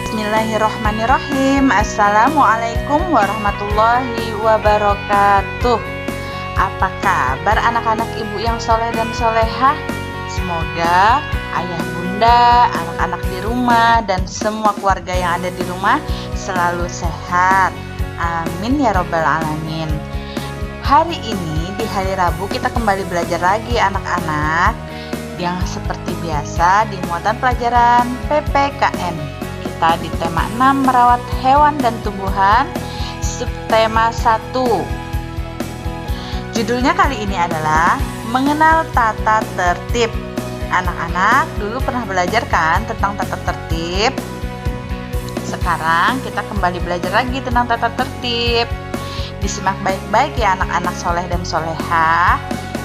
Bismillahirrahmanirrahim. Assalamualaikum warahmatullahi wabarakatuh. Apa kabar anak-anak ibu yang soleh dan solehah? Semoga ayah bunda, anak-anak di rumah, dan semua keluarga yang ada di rumah selalu sehat. Amin ya robbal alamin. Hari ini di hari Rabu kita kembali belajar lagi anak-anak, yang seperti biasa di muatan pelajaran PPKN. Kita di tema 6 merawat hewan dan tumbuhan, subtema 1. Judulnya kali ini adalah mengenal tata tertib. Anak-anak dulu pernah belajar kan tentang tata tertib? Sekarang kita kembali belajar lagi tentang tata tertib. Disimak baik-baik ya anak-anak soleh dan solehah.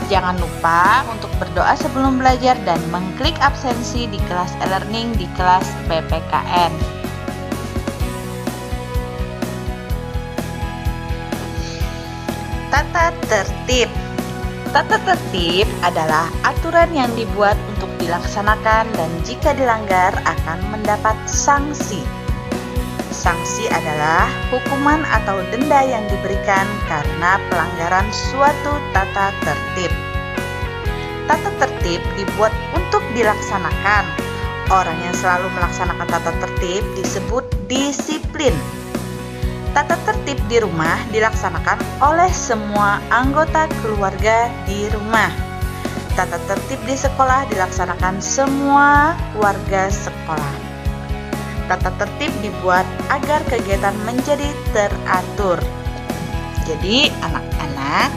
Jangan lupa untuk berdoa sebelum belajar dan mengklik absensi di kelas e-learning di kelas PPKN. Tata tertib. Tata tertib adalah aturan yang dibuat untuk dilaksanakan dan jika dilanggar akan mendapat sanksi. Sanksi adalah hukuman atau denda yang diberikan karena pelanggaran suatu tata tertib. Tata tertib dibuat untuk dilaksanakan. Orang yang selalu melaksanakan tata tertib disebut disiplin. Tata tertib di rumah dilaksanakan oleh semua anggota keluarga di rumah. Tata tertib di sekolah dilaksanakan semua warga sekolah. Tata tertib dibuat agar kegiatan menjadi teratur. Jadi anak-anak,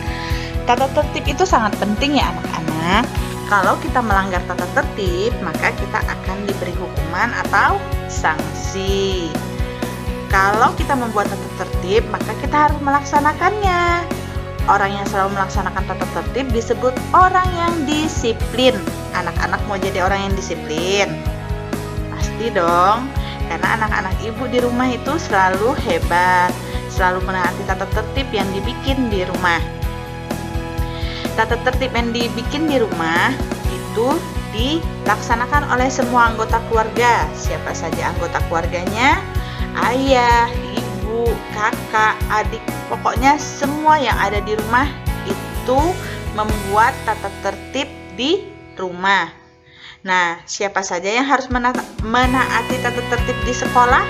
tata tertib itu sangat penting ya anak-anak. Kalau kita melanggar tata tertib, maka kita akan diberi hukuman atau sanksi. Kalau kita membuat tata tertib, maka kita harus melaksanakannya. Orang yang selalu melaksanakan tata tertib disebut orang yang disiplin. Anak-anak mau jadi orang yang disiplin? Pasti dong. Karena anak-anak ibu di rumah itu selalu hebat, selalu menaati tata tertib yang dibikin di rumah. Tata tertib yang dibikin di rumah itu dilaksanakan oleh semua anggota keluarga. Siapa saja anggota keluarganya? Ayah, ibu, kakak, adik, pokoknya semua yang ada di rumah itu membuat tata tertib di rumah. Nah, siapa saja yang harus menaati tata tertib di sekolah?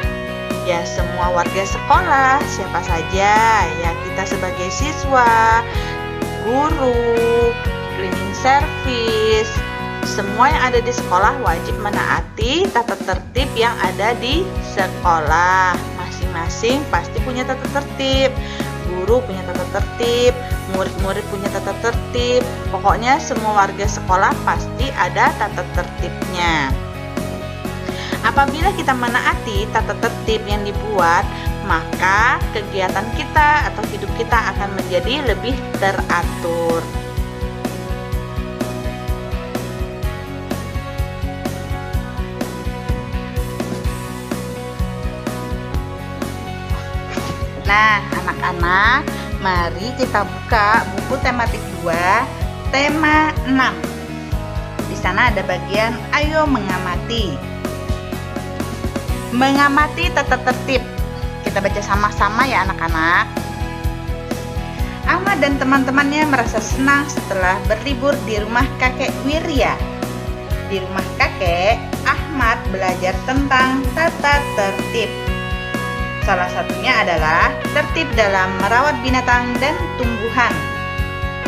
Ya, semua warga sekolah. Siapa saja? Ya, kita sebagai siswa, guru, cleaning service, semua yang ada di sekolah wajib menaati tata tertib yang ada di sekolah. Masing-masing pasti punya tata tertib. Guru punya tata tertib, murid-murid punya tata tertib. Pokoknya semua warga sekolah pasti ada tata tertibnya. Apabila kita menaati tata tertib yang dibuat, maka kegiatan kita atau hidup kita akan menjadi lebih teratur. Nah, anak-anak, mari kita buka buku tematik 2, tema 6. Di sana ada bagian ayo mengamati. Mengamati tata tertib. Kita baca sama-sama ya anak-anak. Ahmad dan teman-temannya merasa senang setelah berlibur di rumah kakek Wirya. Di rumah kakek, Ahmad belajar tentang tata tertib. Salah satunya adalah tertib dalam merawat binatang dan tumbuhan.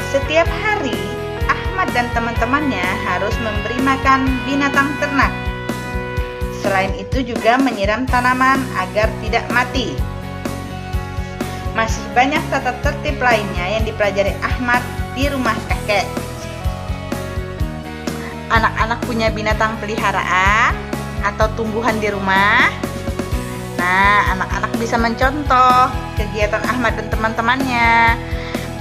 Setiap hari, Ahmad dan teman-temannya harus memberi makan binatang ternak. Selain itu juga menyiram tanaman agar tidak mati. Masih banyak tata tertib lainnya yang dipelajari Ahmad di rumah kakek. Anak-anak punya binatang peliharaan atau tumbuhan di rumah? Nah, anak-anak bisa mencontoh kegiatan Ahmad dan teman-temannya.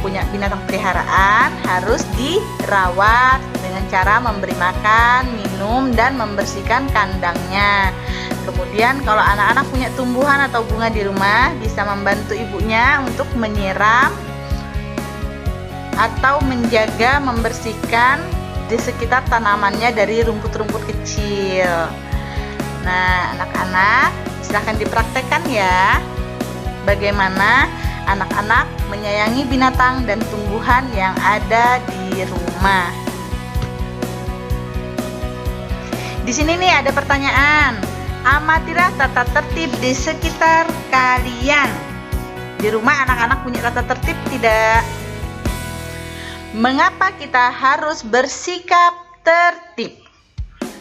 Punya binatang peliharaan harus dirawat dengan cara memberi makan, minum, dan membersihkan kandangnya. Kemudian kalau anak-anak punya tumbuhan atau bunga di rumah, bisa membantu ibunya untuk menyiram atau menjaga, membersihkan di sekitar tanamannya dari rumput-rumput kecil. Nah, anak-anak, Silahkan dipraktekkan ya. Bagaimana anak-anak menyayangi binatang dan tumbuhan yang ada di rumah. Di sini nih ada pertanyaan. Amatilah tata tertib di sekitar kalian. Di rumah anak-anak punya tata tertib tidak? Mengapa kita harus bersikap tertib?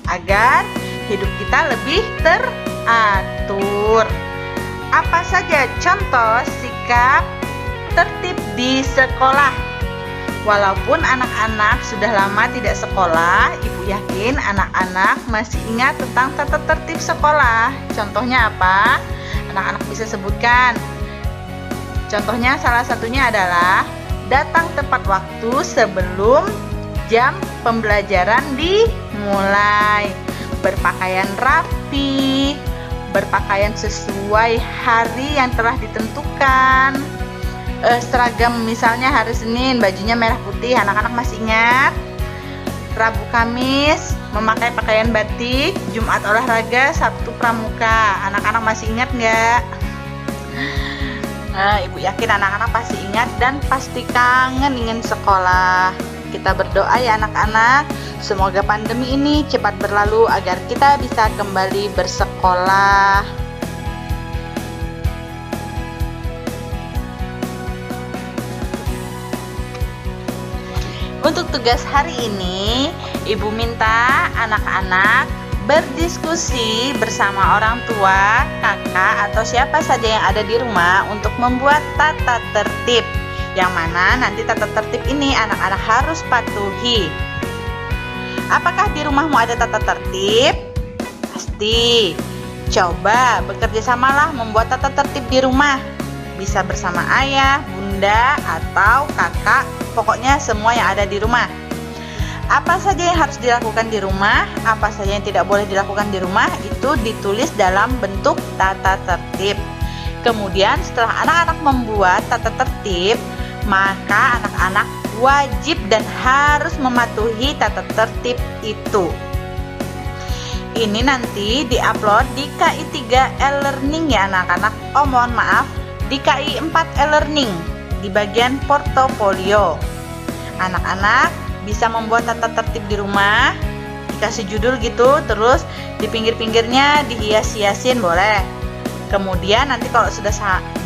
Agar hidup kita lebih teratur. Apa saja contoh sikap tertib di sekolah? Walaupun anak-anak sudah lama tidak sekolah, Ibu yakin anak-anak masih ingat tentang tata tertib sekolah. Contohnya apa? Anak-anak bisa sebutkan. Contohnya salah satunya adalah datang tepat waktu sebelum jam pembelajaran dimulai, berpakaian rapi, berpakaian sesuai hari yang telah ditentukan. Seragam misalnya hari Senin bajunya merah putih, anak-anak masih ingat. Rabu Kamis memakai pakaian batik, Jumat olahraga, Sabtu pramuka. Anak-anak masih ingat nggak? Ibu yakin anak-anak pasti ingat dan pasti kangen ingin sekolah. Kita berdoa ya anak-anak, semoga pandemi ini cepat berlalu agar kita bisa kembali bersekolah. Untuk tugas hari ini, Ibu minta anak-anak berdiskusi bersama orang tua, kakak, atau siapa saja yang ada di rumah untuk membuat tata tertib. Yang mana nanti tata tertib ini anak-anak harus patuhi. Apakah di rumahmu ada tata tertib? Pasti. Coba bekerja samalah membuat tata tertib di rumah. Bisa bersama ayah, bunda, atau kakak, pokoknya semua yang ada di rumah. Apa saja yang harus dilakukan di rumah, apa saja yang tidak boleh dilakukan di rumah, itu ditulis dalam bentuk tata tertib. Kemudian setelah anak-anak membuat tata tertib, maka anak-anak wajib dan harus mematuhi tata tertib itu. Ini nanti diupload di KI 3 e-learning ya anak-anak. Oh mohon maaf, di KI 4 e-learning di bagian portofolio. Anak-anak bisa membuat tata tertib di rumah, dikasih judul gitu, terus di pinggir-pinggirnya dihias-hiasin boleh. Kemudian nanti kalau sudah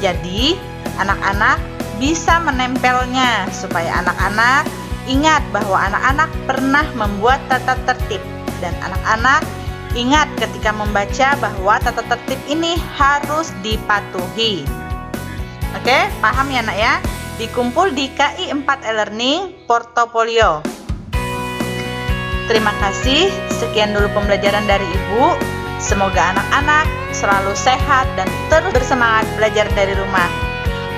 jadi, anak-anak bisa menempelnya supaya anak-anak ingat bahwa anak-anak pernah membuat tata tertib. Dan anak-anak ingat ketika membaca bahwa tata tertib ini harus dipatuhi. Oke, paham ya nak ya? Dikumpul di KI 4 e-learning portofolio. Terima kasih, sekian dulu pembelajaran dari Ibu. Semoga anak-anak selalu sehat dan terus bersemangat belajar dari rumah.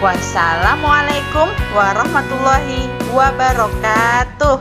Wassalamualaikum warahmatullahi wabarakatuh.